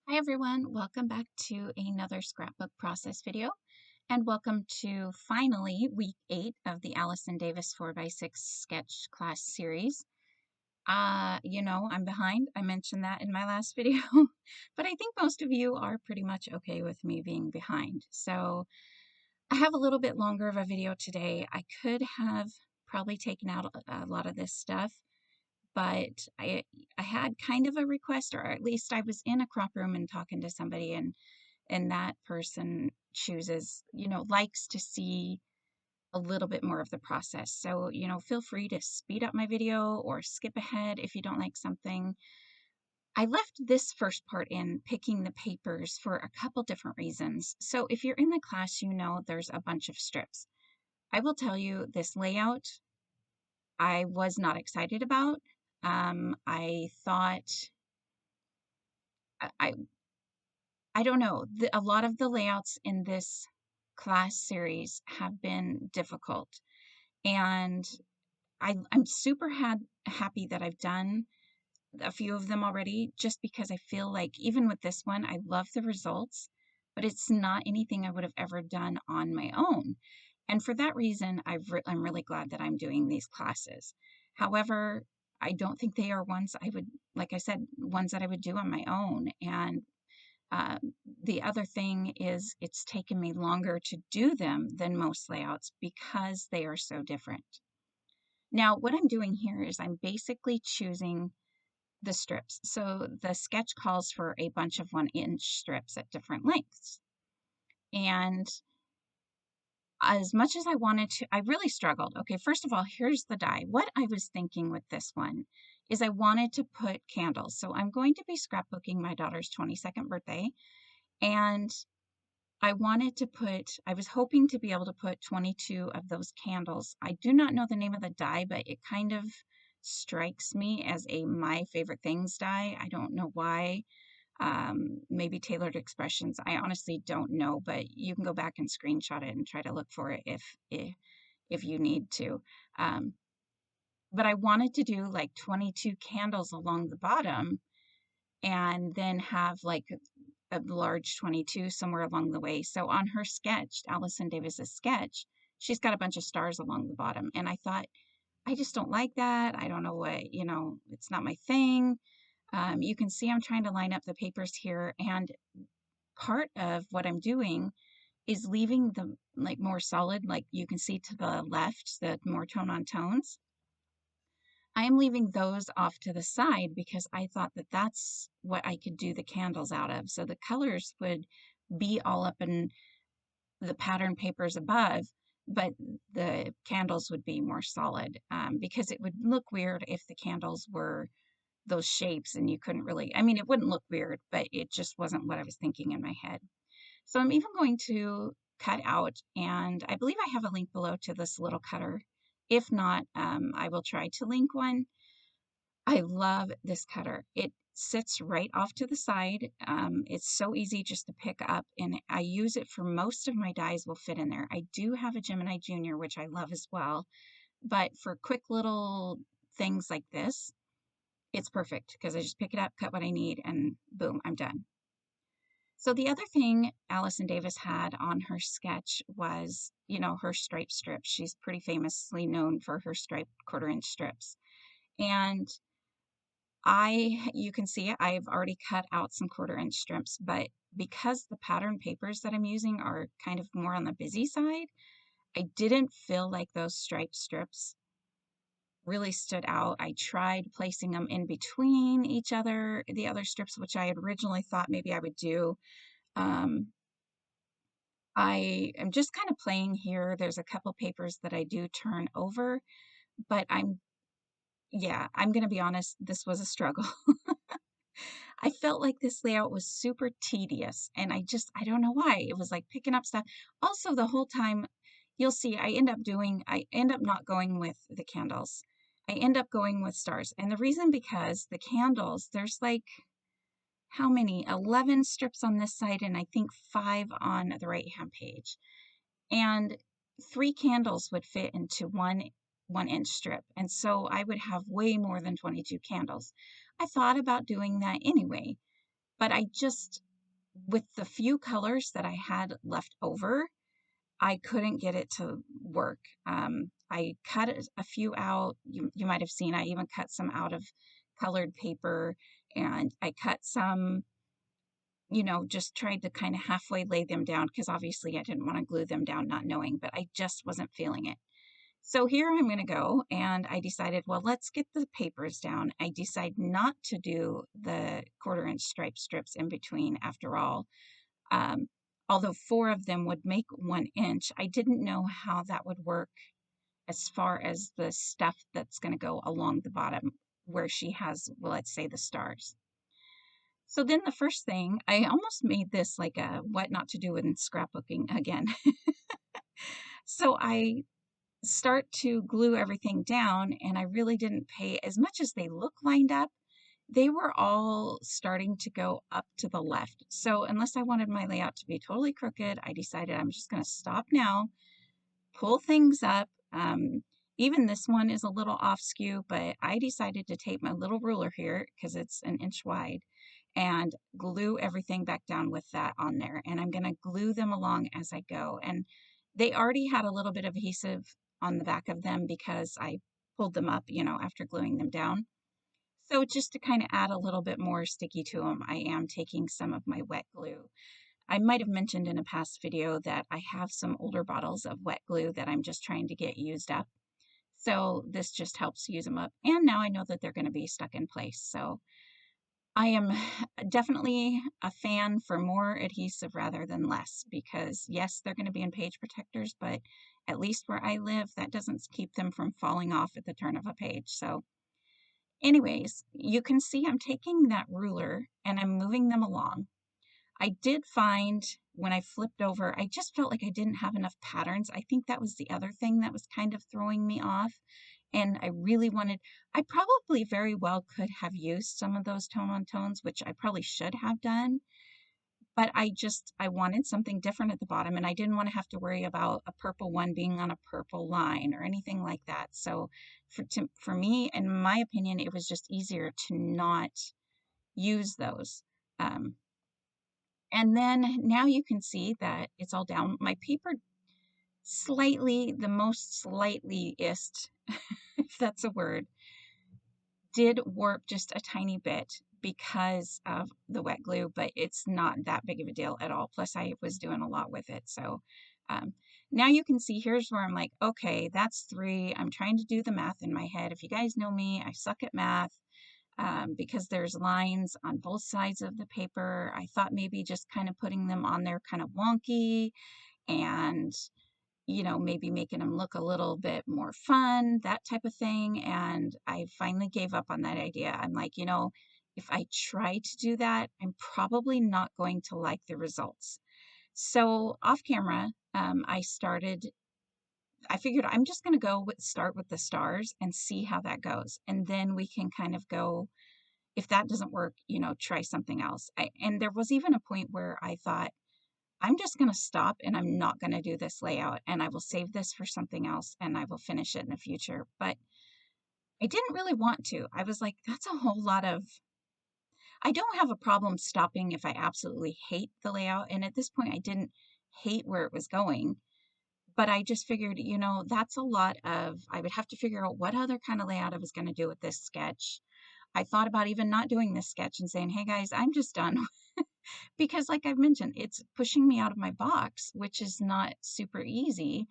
Hi everyone, welcome back to another scrapbook process video, and welcome to finally week 8 of the Allison Davis 4x6 sketch class series. I'm behind. I mentioned that in my last video, but I think most of you are pretty much okay with me being behind. So I have a little bit longer of a video today. I could have probably taken out a lot of this stuff, but I had kind of a request, or at least I was in a crop room and talking to somebody, and that person chooses, likes to see a little bit more of the process. So, feel free to speed up my video or skip ahead if you don't like something. I left this first part in picking the papers for a couple different reasons. So if you're in the class, there's a bunch of strips. I will tell you, this layout I was not excited about. I thought I I don't know. A lot of the layouts in this class series have been difficult, and I'm super happy that I've done a few of them already, just because I feel like even with this one, I love the results, but it's not anything I would have ever done on my own. And for that reason, I'm really glad that I'm doing these classes. However, I don't think they are ones I would, like I said, ones that I would do on my own. And uh, the other thing is it's taken me longer to do them than most layouts because they are so different. Now, what I'm doing here is I'm basically choosing the strips. So the sketch calls for a bunch of 1-inch strips at different lengths. And as much as I wanted to, I really struggled. Okay, first of all, here's the die. What I was thinking with this one is I wanted to put candles. So I'm going to be scrapbooking my daughter's 22nd birthday, and I was hoping to be able to put 22 of those candles. I do not know the name of the die, but it kind of strikes me as a My Favorite Things die. I don't know why. Maybe Tailored Expressions. I honestly don't know, but you can go back and screenshot it and try to look for it if you need to. Um, but I wanted to do like 22 candles along the bottom, and then have like a large 22 somewhere along the way. So on her sketch, Allison Davis's sketch, she's got a bunch of stars along the bottom. And I thought, I just don't like that. I don't know what, it's not my thing. You can see I'm trying to line up the papers here, and part of what I'm doing is leaving the like more solid, like you can see to the left, the more tone on tones. I am leaving those off to the side because I thought that that's what I could do the candles out of. So the colors would be all up in the pattern papers above, but the candles would be more solid, because it would look weird if the candles were those shapes and you couldn't really, I mean, it wouldn't look weird, but it just wasn't what I was thinking in my head. So I'm even going to cut out, and I believe I have a link below to this little cutter. If not, I will try to link one. I love this cutter. It sits right off to the side. It's so easy just to pick up, and I use it for most of my dies will fit in there. I do have a Gemini Junior, which I love as well, but for quick little things like this, it's perfect because I just pick it up, cut what I need, and boom, I'm done. So the other thing Allison Davis had on her sketch was, her striped strips. She's pretty famously known for her striped 1/4-inch strips. And you can see I've already cut out some 1/4-inch strips, but because the pattern papers that I'm using are kind of more on the busy side, I didn't feel like those striped strips really stood out. I tried placing them in between the other strips, which I had originally thought maybe I would do. Um, I am just kind of playing here. There's a couple papers that I do turn over, but I'm going to be honest, this was a struggle. I felt like this layout was super tedious, and I don't know why. It was like picking up stuff. Also, the whole time, you'll see I end up not going with the candles. I end up going with stars. And the reason, because the candles, there's like, how many? 11 strips on this side, and I think 5 on the right-hand page. And 3 candles would fit into one-inch strip. And so I would have way more than 22 candles. I thought about doing that anyway, but I just, with the few colors that I had left over, I couldn't get it to work. I cut a few out. You might have seen I even cut some out of colored paper, and I cut some, just tried to kind of halfway lay them down because obviously I didn't want to glue them down not knowing, but I just wasn't feeling it. So here I'm going to go, and I decided, well, let's get the papers down. I decide not to do the 1/4 inch stripe strips in between after all. Um, Although 4 of them would make 1 inch, I didn't know how that would work as far as the stuff that's going to go along the bottom where she has, well, let's say the stars. So then the first thing, I almost made this like a what not to do in scrapbooking again. So I start to glue everything down, and I really didn't pay as much as they look lined up. They were all starting to go up to the left. So unless I wanted my layout to be totally crooked, I decided I'm just going to stop now, pull things up. Even this one is a little off skew, but I decided to take my little ruler here because it's 1 inch wide and glue everything back down with that on there. And I'm going to glue them along as I go. And they already had a little bit of adhesive on the back of them because I pulled them up, after gluing them down. So just to kind of add a little bit more sticky to them, I am taking some of my wet glue. I might have mentioned in a past video that I have some older bottles of wet glue that I'm just trying to get used up. So this just helps use them up. And now I know that they're going to be stuck in place. So I am definitely a fan for more adhesive rather than less because yes, they're going to be in page protectors, but at least where I live, that doesn't keep them from falling off at the turn of a page. So anyways, you can see I'm taking that ruler and I'm moving them along. I did find when I flipped over, I just felt like I didn't have enough patterns. I think that was the other thing that was kind of throwing me off. And I probably very well could have used some of those tone on tones, which I probably should have done. But I wanted something different at the bottom, and I didn't want to have to worry about a purple one being on a purple line or anything like that. So for me, in my opinion, it was just easier to not use those. Um, and then now you can see that it's all down. My paper the most slightlyest, if that's a word, did warp just a tiny bit because of the wet glue, but it's not that big of a deal at all. Plus, I was doing a lot with it. So um, now you can see here's where I'm like, okay, that's 3. I'm trying to do the math in my head. If you guys know me, I suck at math because there's lines on both sides of the paper. I thought maybe just kind of putting them on there kind of wonky and maybe making them look a little bit more fun, that type of thing. And I finally gave up on that idea. I'm like, if I try to do that, I'm probably not going to like the results. So off camera, I figured I'm just going to start with the stars and see how that goes. And then we can kind of go, if that doesn't work, try something else. And there was even a point where I thought, I'm just going to stop and I'm not going to do this layout and I will save this for something else and I will finish it in the future. But I didn't really want to. I was like, that's a whole lot of, I don't have a problem stopping if I absolutely hate the layout. And at this point, I didn't hate where it was going. But I just figured, that's a lot of, I would have to figure out what other kind of layout I was going to do with this sketch. I thought about even not doing this sketch and saying, hey guys, I'm just done. Because like I've mentioned, it's pushing me out of my box, which is not super easy.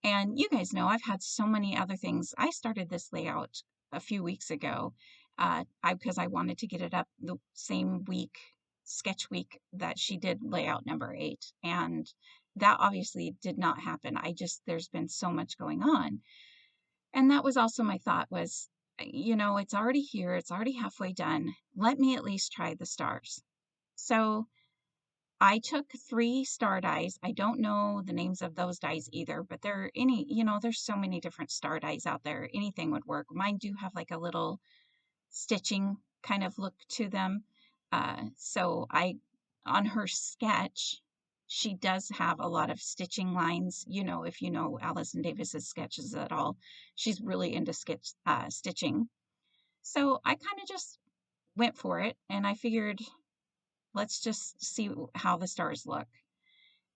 And you guys know I've had so many other things. I started this layout a few weeks ago because I wanted to get it up the same week, sketch week, that she did layout number 8. And that obviously did not happen. There's been so much going on. And that was also my thought was, it's already here. It's already halfway done. Let me at least try the stars. So I took 3 star dies. I don't know the names of those dies either, but there's so many different star dies out there. Anything would work. Mine do have like a little stitching kind of look to them. On her sketch, she does have a lot of stitching lines. If you know Allison Davis's sketches at all, she's really into stitching. So I kind of just went for it and I figured, let's just see how the stars look.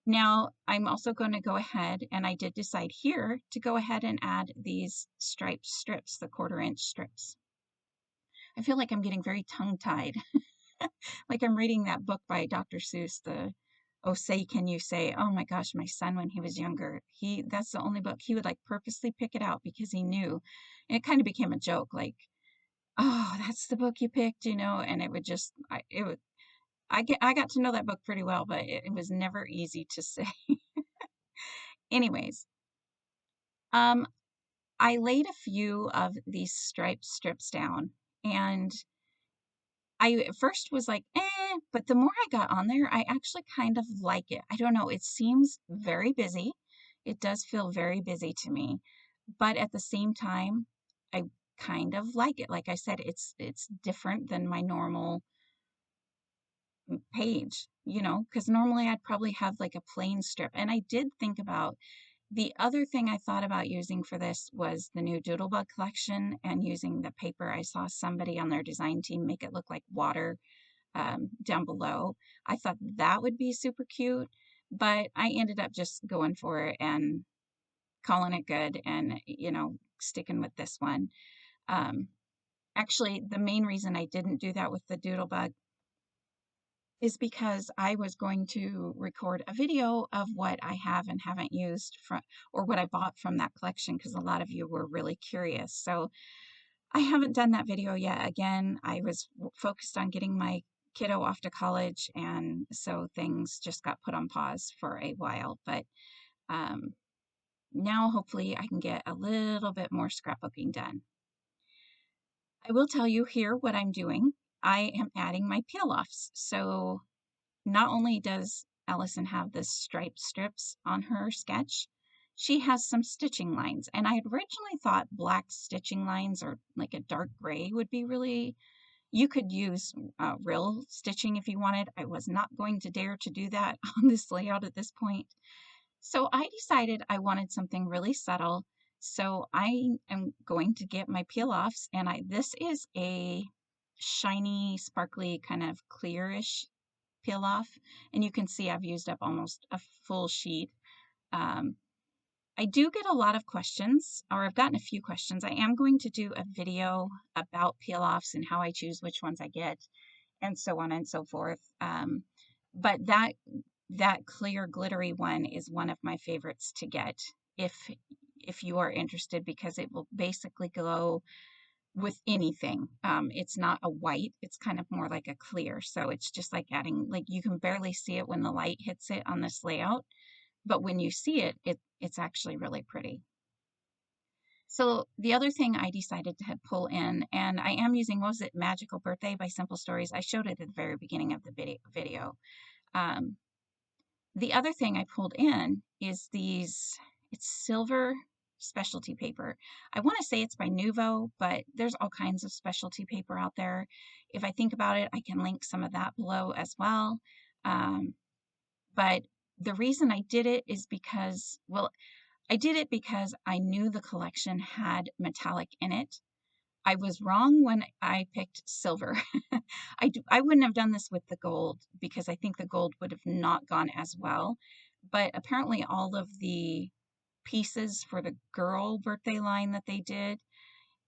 Now, I'm also going to go ahead, and I did decide here to go ahead and add these striped strips, the 1/4-inch strips. I feel like I'm getting very tongue-tied, like I'm reading that book by Dr. Seuss, the Oh Say Can You Say. Oh my gosh, my son when he was younger, that's the only book he would like purposely pick it out because he knew. And it kind of became a joke, like, oh, that's the book you picked, and it would just it would I got to know that book pretty well, but it was never easy to say. Anyways, um, I laid a few of these striped strips down, and I at first was like, but the more I got on there, I actually kind of like it. I don't know, it seems very busy. It does feel very busy to me, but at the same time, I kind of like it. Like I said, it's different than my normal page, because normally I'd probably have like a plain strip. And I did think about the other thing I thought about using for this was the new Doodlebug collection and using the paper. I saw somebody on their design team make it look like water down below. I thought that would be super cute, but I ended up just going for it and calling it good and, sticking with this one. Um, Actually, the main reason I didn't do that with the Doodlebug is because I was going to record a video of what I have and haven't used from, or what I bought from that collection, because a lot of you were really curious. So I haven't done that video yet. Again, I was focused on getting my kiddo off to college, and so things just got put on pause for a while. But um, now hopefully I can get a little bit more scrapbooking done. I will tell you here what I'm doing. I am adding my peel-offs. So not only does Allison have the striped strips on her sketch, she has some stitching lines. And I had originally thought black stitching lines or like a dark gray would be really, you could use real stitching if you wanted. I was not going to dare to do that on this layout at this point. So I decided I wanted something really subtle. So I am going to get my peel-offs, and this is a shiny, sparkly, kind of clearish peel off, and you can see I've used up almost a full sheet. Um, I do get a lot of questions, or I've gotten a few questions. I am going to do a video about peel offs and how I choose which ones I get, and so on and so forth. But that clear glittery one is one of my favorites to get if you are interested, because it will basically glow with anything. It's not a white, it's kind of more like a clear. So it's just like adding, like you can barely see it when the light hits it on this layout, but when you see it, it's actually really pretty. So the other thing I decided to pull in, and I am using, what was it, Magical Birthday by Simple Stories. I showed it at the very beginning of the video. Um, the other thing I pulled in is it's silver specialty paper. I want to say it's by Nuvo, but there's all kinds of specialty paper out there. If I think about it, I can link some of that below as well. But the reason I did it is because, well, I did it because I knew the collection had metallic in it. I was wrong when I picked silver. I wouldn't have done this with the gold because I think the gold would have not gone as well. But apparently all of the pieces for the girl birthday line that they did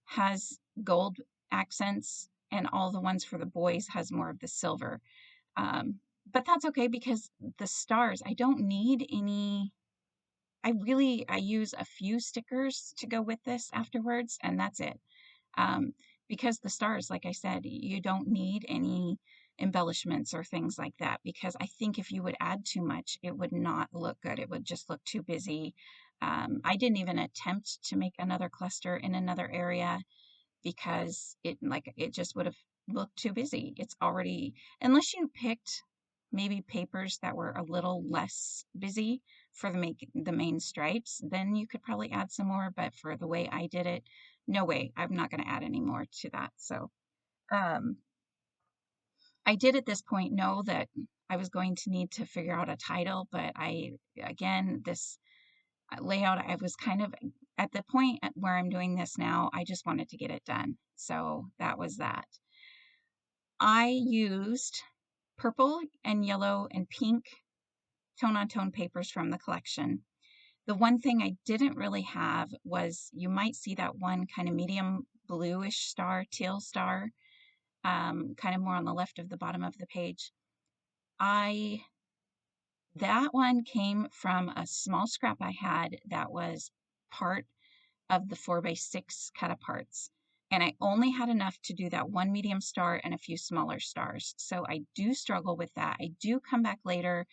has gold accents, and all the ones for the boys has more of the silver. But that's okay because the stars, I don't need any. I use a few stickers to go with this afterwards, and that's it. Um, because the stars, like I said, you don't need any embellishments or things like that, because I think if you would add too much, it would not look good. It would just look too busy. I didn't even attempt to make another cluster in another area because it just would have looked too busy. It's already, unless you picked maybe papers that were a little less busy for the main stripes, then you could probably add some more. But for the way I did it, no way, I'm not going to add any more to that. So um, I did at this point know that I was going to need to figure out a title, but again, this layout, I was kind of at the point where I'm doing this now, I just wanted to get it done. So that was that. I used purple and yellow and pink tone-on-tone papers from the collection. The one thing I didn't really have was, you might see that one kind of medium bluish star, teal star, kind of more on the left of the bottom of the page. That one came from a small scrap I had that was part of the 4x6 cut-aparts. And I only had enough to do that one medium star and a few smaller stars. So I do struggle with that. I do come back later.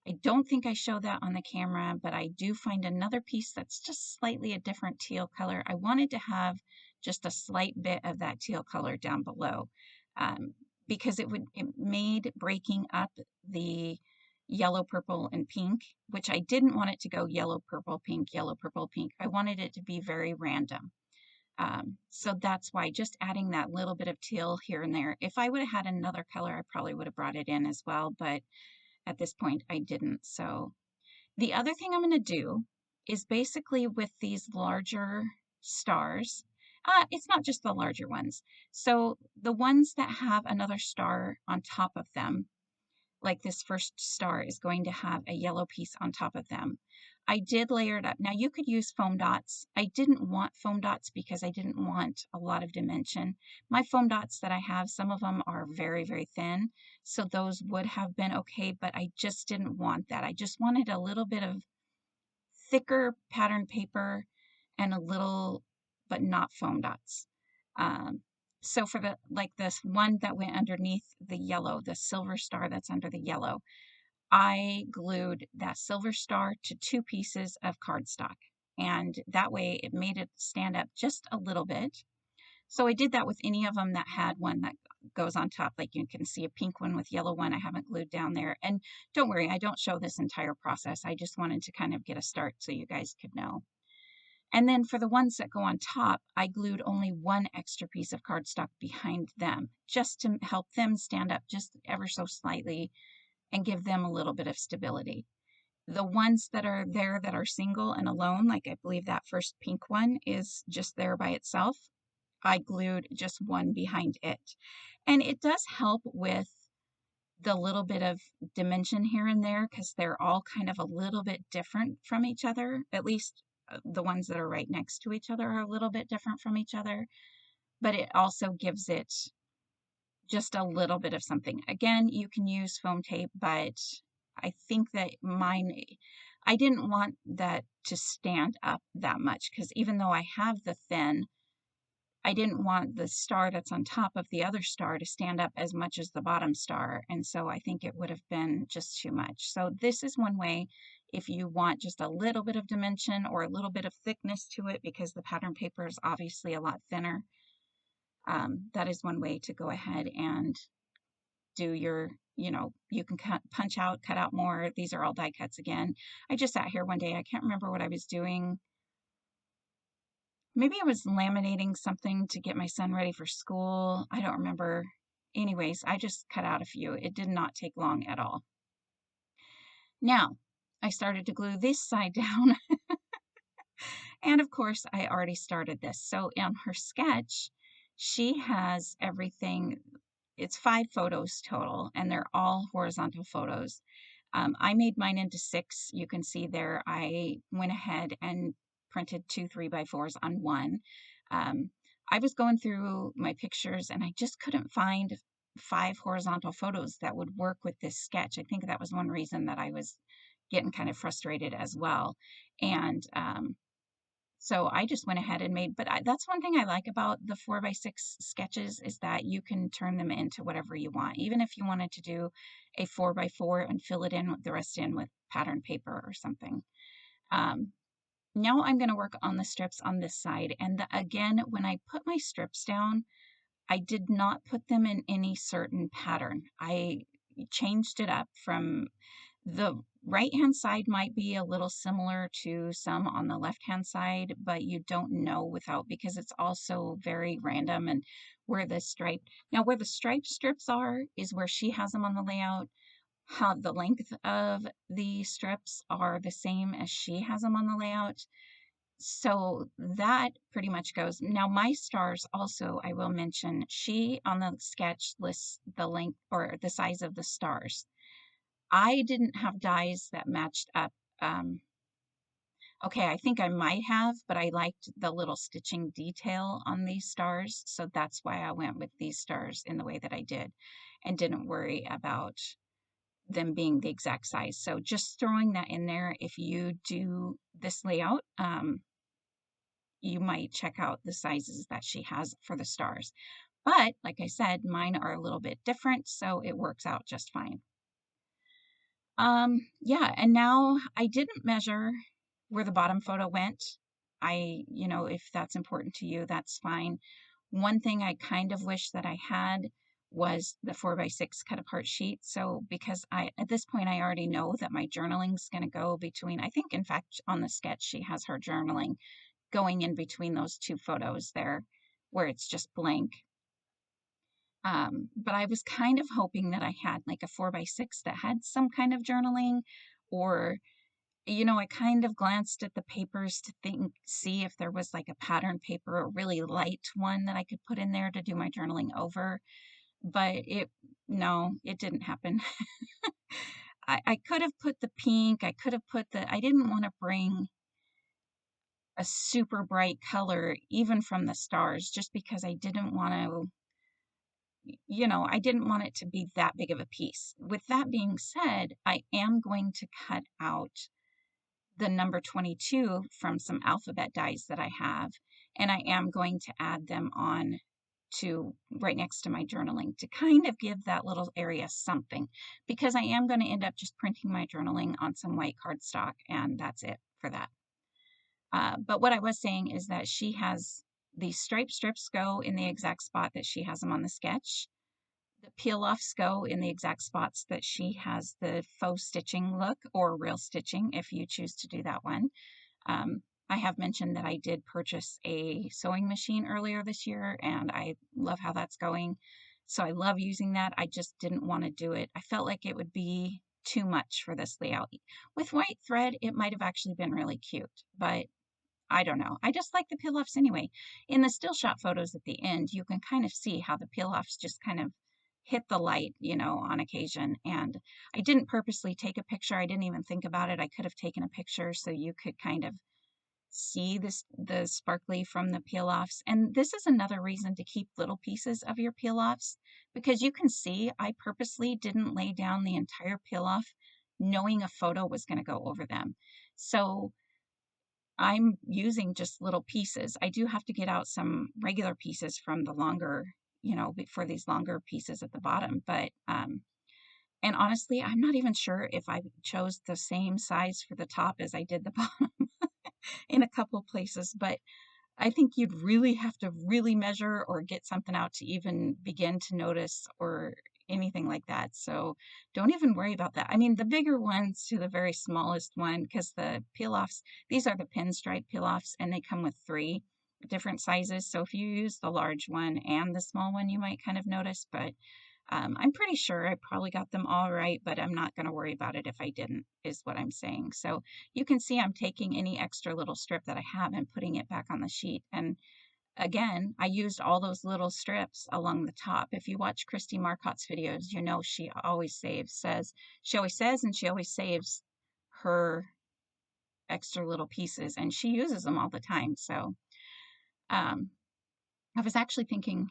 I don't think I show that on the camera, but I do find another piece that's just slightly a different teal color. I wanted to have just a slight bit of that teal color down below, because it made breaking up the yellow, purple, and pink, which I didn't want it to go yellow, purple, pink, yellow, purple, pink. I wanted it to be very random. So that's why just adding that little bit of teal here and there. If I would have had another color, I probably would have brought it in as well, but at this point I didn't. So the other thing I'm going to do is basically with these larger stars, it's not just the larger ones. So the ones that have another star on top of them, like this first star is going to have a yellow piece on top of them. I did layer it up. Now you could use foam dots. I didn't want foam dots because I didn't want a lot of dimension. My foam dots that I have, some of them are very, very thin, so those would have been okay, but I just didn't want that. I just wanted a little bit of thicker pattern paper and a little, but not foam dots. So for this one that went underneath the yellow, the silver star that's under the yellow, I glued that silver star to 2 pieces of cardstock, and that way it made it stand up just a little bit. So I did that with any of them that had one that goes on top. Like you can see a pink one with yellow one I haven't glued down there. And don't worry, I don't show this entire process. I just wanted to kind of get a start so you guys could know. And then for the ones that go on top, I glued only 1 extra piece of cardstock behind them, just to help them stand up just ever so slightly and give them a little bit of stability. The ones that are there that are single and alone, like I believe that first pink one is just there by itself, I glued just 1 behind it. And it does help with the little bit of dimension here and there, because they're all kind of a little bit different from each other. At least the ones that are right next to each other are a little bit different from each other, but it also gives it just a little bit of something. Again, you can use foam tape, but I think that I didn't want that to stand up that much, because even though I have the thin, I didn't want the star that's on top of the other star to stand up as much as the bottom star, and so I think it would have been just too much. So this is one way if you want just a little bit of dimension or a little bit of thickness to it, because the pattern paper is obviously a lot thinner. That is one way to go ahead and do your, you can punch out, cut out more. These are all die cuts again. I just sat here one day, I can't remember what I was doing. Maybe I was laminating something to get my son ready for school. I don't remember. Anyways, I just cut out a few. It did not take long at all. Now, I started to glue this side down. And of course, I already started this. So in her sketch, she has everything. It's 5 photos total, and they're all horizontal photos. I made mine into 6. You can see there I went ahead and printed 2 3x4s on one. I was going through my pictures and I just couldn't find 5 horizontal photos that would work with this sketch. I think that was one reason that I was getting kind of frustrated as well. And so I just went ahead and made, but that's one thing I like about the 4x6 sketches, is that you can turn them into whatever you want. Even if you wanted to do a 4x4 and fill it in with the rest in with pattern paper or something. Now I'm going to work on the strips on this side. And again, when I put my strips down, I did not put them in any certain pattern. I changed it up from the right-hand side might be a little similar to some on the left-hand side, but you don't know because it's also very random. And where the stripe strips are is where she has them on the layout. How the length of the strips are the same as she has them on the layout. So that pretty much goes. Now my stars also, I will mention, she on the sketch lists the length or the size of the stars. I didn't have dies that matched up. Um, okay, I think I might have, but I liked the little stitching detail on these stars. So that's why I went with these stars in the way that I did and didn't worry about them being the exact size. So just throwing that in there, if you do this layout, you might check out the sizes that she has for the stars. But like I said, mine are a little bit different, so it works out just fine. Yeah, and now I didn't measure where the bottom photo went. If that's important to you, that's fine. One thing I kind of wish that I had was the 4x6 cut apart sheet. So because at this point, I already know that my journaling's going to go between, I think, in fact, on the sketch, she has her journaling going in between those two photos there where it's just blank. But I was kind of hoping that I had like a 4x6 that had some kind of journaling, or, I kind of glanced at the papers to see if there was like a pattern paper, a really light one that I could put in there to do my journaling over. But no, it didn't happen. I could have put the pink, I didn't want to bring a super bright color, even from the stars, just because I didn't want to, I didn't want it to be that big of a piece. With that being said, I am going to cut out the number 22 from some alphabet dies that I have, and I am going to add them on to right next to my journaling to kind of give that little area something, because I am going to end up just printing my journaling on some white cardstock, and that's it for that. But what I was saying is that she has these stripe strips go in the exact spot that she has them on the sketch. The peel-offs go in the exact spots that she has the faux stitching look, or real stitching if you choose to do that one. I have mentioned that I did purchase a sewing machine earlier this year, and I love how that's going. So I love using that. I just didn't want to do it. I felt like it would be too much for this layout. With white thread, it might have actually been really cute, but I don't know. I just like the peel-offs anyway. In the still shot photos at the end, you can kind of see how the peel-offs just kind of hit the light, on occasion. And I didn't purposely take a picture. I didn't even think about it. I could have taken a picture so you could kind of see the sparkly from the peel-offs. And this is another reason to keep little pieces of your peel-offs, because you can see I purposely didn't lay down the entire peel-off knowing a photo was going to go over them. So I'm using just little pieces. I do have to get out some regular pieces from the longer, for these longer pieces at the bottom. But, and honestly, I'm not even sure if I chose the same size for the top as I did the bottom in a couple of places, but I think you'd really have to really measure or get something out to even begin to notice or anything like that. So don't even worry about that. I mean, the bigger ones to the very smallest one, because the peel-offs, these are the pinstripe peel-offs, and they come with 3 different sizes. So if you use the large one and the small one, you might kind of notice, but I'm pretty sure I probably got them all right, but I'm not going to worry about it if I didn't, is what I'm saying. So you can see I'm taking any extra little strip that I have and putting it back on the sheet. And again, I used all those little strips along the top. If you watch Christy Marcotte's videos, she always says, and she always saves her extra little pieces, and she uses them all the time. So I was actually thinking,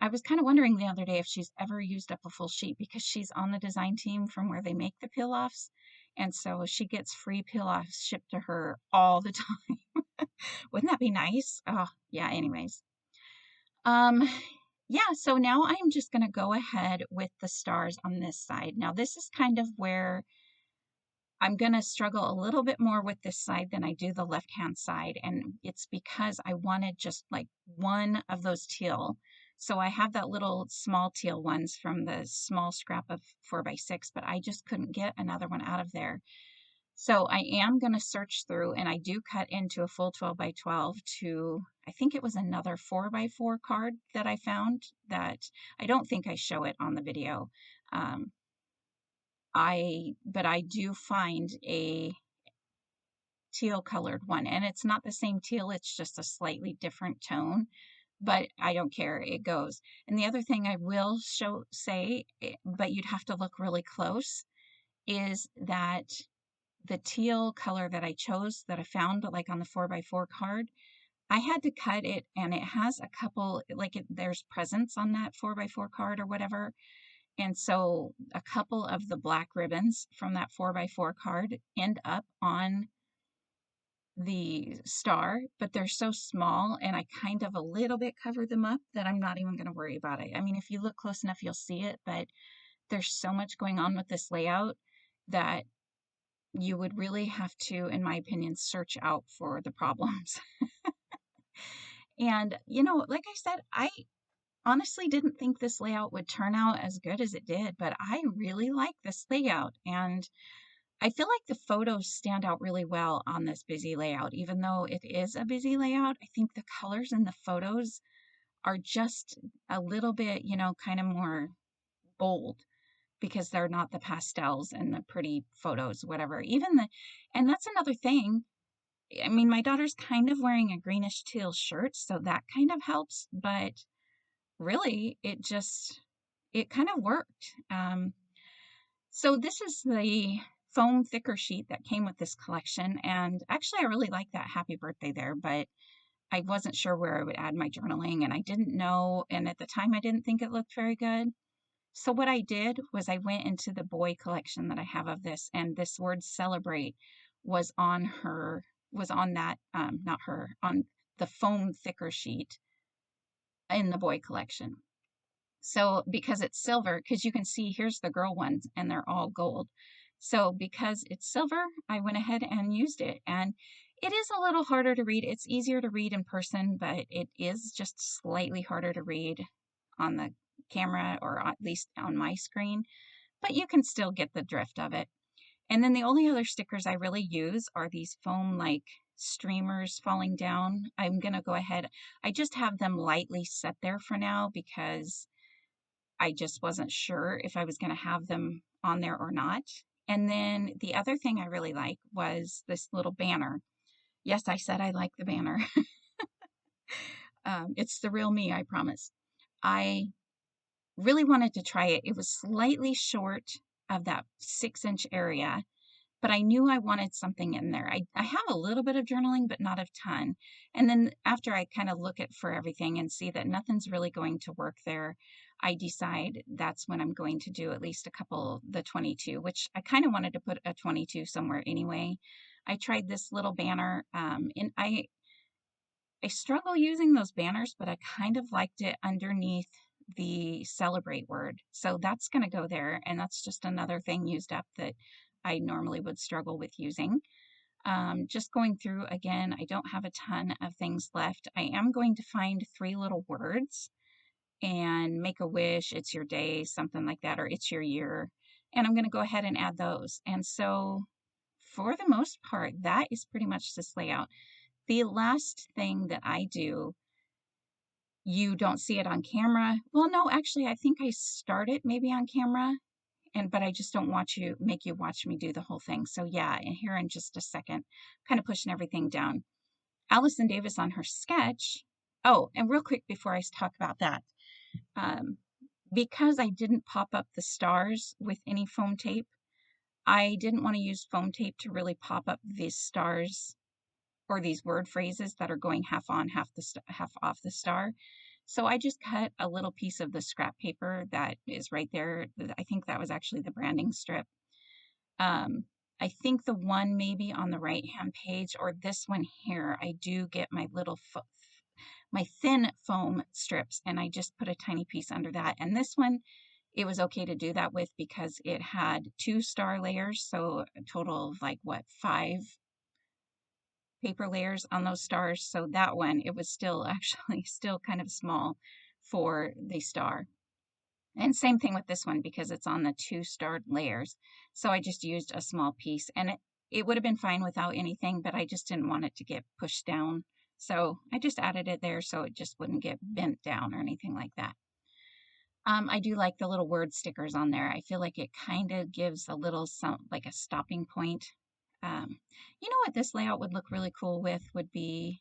I was kind of wondering the other day if she's ever used up a full sheet, because she's on the design team from where they make the peel-offs. And so she gets free peel-offs shipped to her all the time. Wouldn't that be nice? Oh, yeah, anyways. Yeah, so now I'm just going to go ahead with the stars on this side. Now, this is kind of where I'm going to struggle a little bit more with this side than I do the left-hand side, and it's because I wanted just like one of those teal. So I have that little small teal ones from the small scrap of 4x6, but I just couldn't get another one out of there. So I am going to search through, and I do cut into a full 12x12 to, I think it was another 4x4 card that I found that I don't think I show it on the video. But I do find a teal colored one, and it's not the same teal, it's just a slightly different tone, but I don't care, it goes. And the other thing I will say, but you'd have to look really close, is that the teal color that I chose that I found like on the 4x4 card, I had to cut it, and it has a couple, like there's presents on that 4x4 card or whatever. And so a couple of the black ribbons from that 4x4 card end up on the star, but they're so small, and I kind of a little bit covered them up that I'm not even going to worry about it. I mean, if you look close enough, you'll see it, but there's so much going on with this layout that you would really have to, in my opinion, search out for the problems. And, you know, like I said, I honestly didn't think this layout would turn out as good as it did, but I really like this layout. And I feel like the photos stand out really well on this busy layout. Even though it is a busy layout, I think the colors in the photos are just a little bit, you know, kind of more bold because they're not the pastels and the pretty photos, whatever. And that's another thing. I mean, my daughter's kind of wearing a greenish teal shirt, so that kind of helps, but really, it kind of worked. So this is the foam thicker sheet that came with this collection, and actually I really like that happy birthday there, but I wasn't sure where I would add my journaling, and I didn't know, and at the time I didn't think it looked very good. So what I did was I went into the boy collection that I have of this, and this word celebrate was on that, not her, on the foam thicker sheet in the boy collection. So because it's silver, because you can see here's the girl ones and they're all gold. So because it's silver, I went ahead and used it. And it is a little harder to read. It's easier to read in person, but it is just slightly harder to read on the camera, or at least on my screen. But you can still get the drift of it. And then the only other stickers I really use are these foam like streamers falling down. I'm going to go ahead. I just have them lightly set there for now because I just wasn't sure if I was going to have them on there or not. And then the other thing I really like was this little banner. Yes, I said I like the banner. It's the real me, I promise. I really wanted to try it. It was slightly short of that 6-inch area, but I knew I wanted something in there. I have a little bit of journaling, but not a ton. And then after I kind of look at for everything and see that nothing's really going to work there, I decide that's when I'm going to do at least a couple, the 22, which I kind of wanted to put a 22 somewhere anyway. I tried this little banner, and I struggle using those banners, but I kind of liked it underneath the celebrate word. So that's going to go there, and that's just another thing used up that I normally would struggle with using. Just going through again, I don't have a ton of things left. I am going to find 3 little words and make a wish, it's your day, something like that, or it's your year. And I'm going to go ahead and add those. And so for the most part, that is pretty much this layout. The last thing that I do, you don't see it on camera. Well, no, actually, I think I start it maybe on camera, but I just don't make you watch me do the whole thing. So yeah, and here in just a second, kind of pushing everything down. Allison Davis on her sketch. Oh, and real quick before I talk about that, because I didn't pop up the stars with any foam tape, I didn't want to use foam tape to really pop up these stars or these word phrases that are going half on, half off the star. So I just cut a little piece of the scrap paper that is right there. I think that was actually the branding strip. I think the one maybe on the right-hand page, or this one here, I do get my little my thin foam strips, and I just put a tiny piece under that. And this one, it was okay to do that with because it had 2 star layers, so a total of like what, 5 paper layers on those stars. So that one, it was still actually still kind of small for the star. And same thing with this one because it's on the 2 starred layers. So I just used a small piece, and it would have been fine without anything, but I just didn't want it to get pushed down. So I just added it there so it just wouldn't get bent down or anything like that. I do like the little word stickers on there. I feel like it kind of gives a little like a stopping point. You know what this layout would look really cool with would be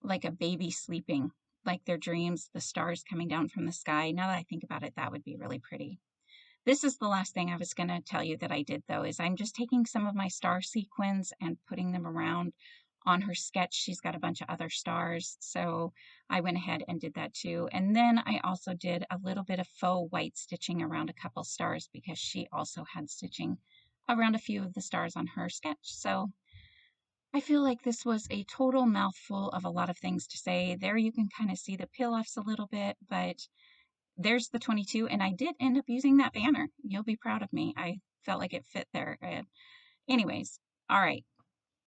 like a baby sleeping, like their dreams, the stars coming down from the sky. Now that I think about it, that would be really pretty. This is the last thing I was going to tell you that I did, though, is I'm just taking some of my star sequins and putting them around on her sketch. She's got a bunch of other stars, so I went ahead and did that too. And then I also did a little bit of faux white stitching around a couple stars because she also had stitching around a few of the stars on her sketch. So I feel like this was a total mouthful of a lot of things to say. There you can kind of see the peel-offs a little bit, but there's the 22, and I did end up using that banner. You'll be proud of me. I felt like it fit there. Anyways, all right.